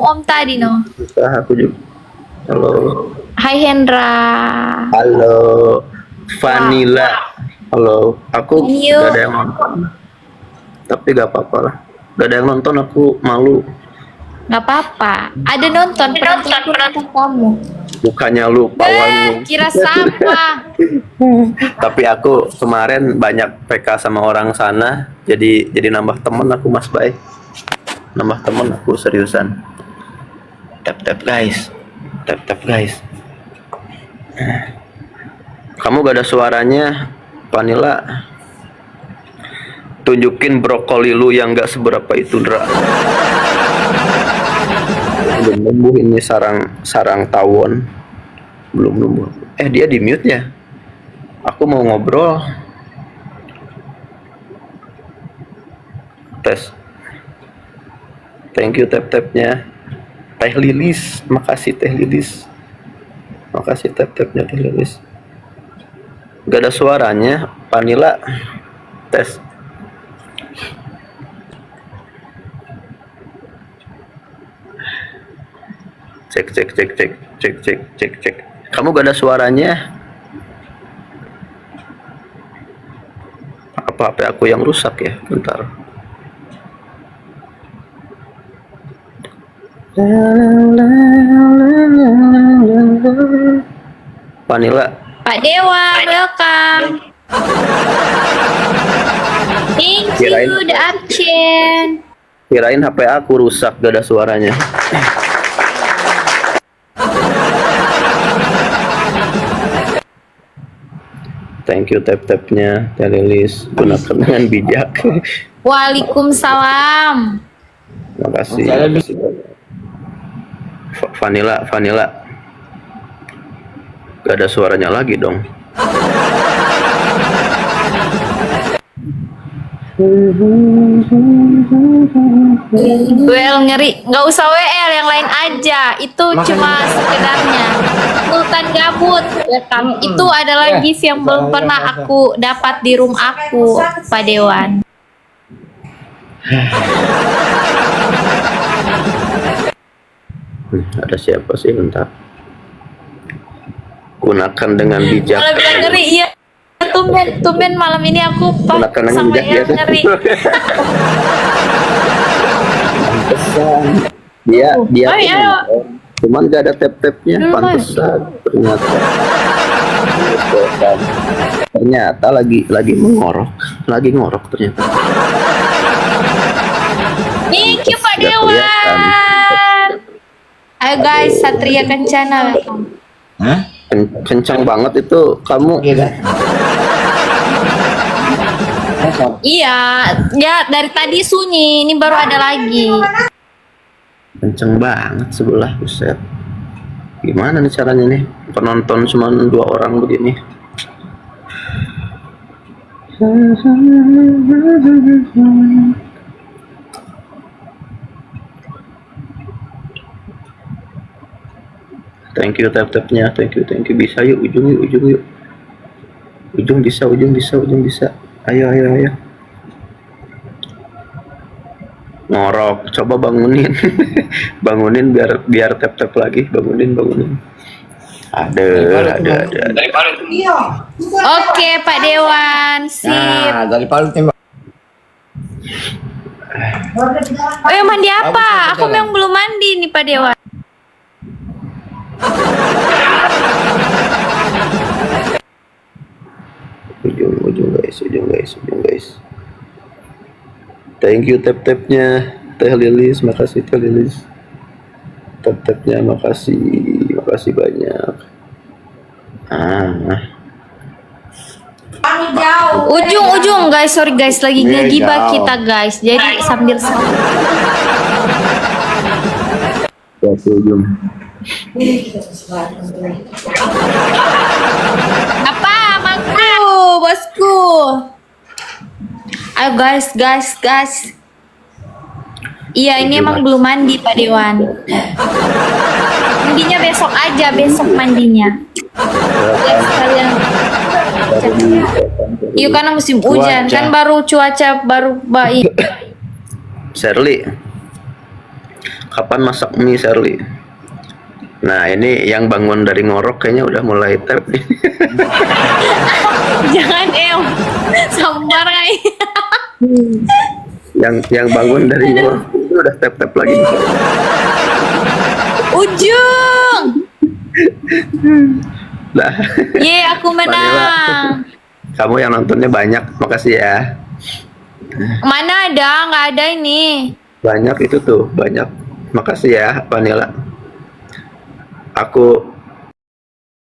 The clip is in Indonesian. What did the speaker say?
Om tadi no. Susah aku juga. Halo. Hai Hendra. Halo. Vanilla. Halo. Aku Thank you. gak ada yang nonton. Tapi gak apa-apa lah. Gak ada yang nonton, aku malu. Nggak apa-apa. Ada nonton penonton kamu. Bukannya lu kawan. Kira sama. Tapi aku kemarin banyak PK sama orang sana. Jadi nambah temen aku, Mas Bay. Nambah temen aku, seriusan. Tap guys. Tap guys. Kamu gak ada suaranya, Vanilla. Tunjukin brokoli lu yang gak seberapa itu, Dra. Belum numbuh ini sarang tawon. Belum numbuh. Dia di mute ya. Aku mau ngobrol. Tes. Thank you tap-tapnya. Teh Lilis, makasih Teh Lilis. Makasih tap-tapnya Teh Lilis. Gak ada suaranya, Vanilla. Tes. Cek. Kamu gak ada suaranya. Apa HP aku yang rusak ya? Bentar. Vanilla. Pak Dewa, welcome. Thank you, the absen. Kirain HP aku rusak, gak ada suaranya. Thank you tap-tapnya, Lilis. Gunakan dengan bijak. Waalaikumsalam. Makasih. Vanilla. Gak ada suaranya lagi dong. Well ngeri, nggak usah WL yang lain aja. Itu cuma sekedarnya. Sultan gabut. Itu adalah gift yang belum pernah aku dapat di room aku, Pak Dewan. Ada siapa sih, bentar. Gunakan dengan bijak. Malah bilang ngeri, iya. Tumben malam ini aku Gunakan dengan sama bijak yang ya. ngeri. Dia ayo. cuman gak ada tap-tapnya. Pantesan ternyata lagi ngorok ternyata. Thank you Pak Dewan. Ayo guys, Satria Kencana. Kencang banget itu kamu. Iya, ya dari tadi sunyi, ini baru ada lagi. Kenceng banget sebelah, buset. Gimana nih caranya nih? Penonton cuma 2 orang begini. Thank you tap-tapnya, thank you. Bisa yuk, ujung yuk. Ujung bisa. Ayo. Ngorok, coba bangunin. Bangunin biar tap-tap lagi, bangunin. Ada. Oke Pak Dewan, sip. Nah, dari Palu tembak. Oh, mandi apa? Aku memang belum mandi nih Pak Dewan. Ujung guys. Thank you tap-tapnya, Teh Lilis, makasih Teh Lilis. Tap-tapnya makasih banyak. Ujung guys, sorry guys, lagi ngegibah kita guys. Jadi sambil ujung. apa mangku, bosku? Ayo guys. Iya, ini emang belum mandi Pak Dewan. Mandinya besok aja, mandinya. Ya, sekalian. Iya karena musim hujan, kan baru cuaca baru baik. Shirley, Kapan masak mie, Sherly? Nah, ini yang bangun dari ngorok kayaknya udah mulai tap nih. Jangan sambar kai. yang bangun dari ngorok itu udah tap lagi. Ujung. Lah, Ye, aku menang. kamu yang nontonnya banyak, makasih ya. Mana ada? Nggak ada ini. Banyak itu tuh, banyak. Makasih ya, Vanilla. Aku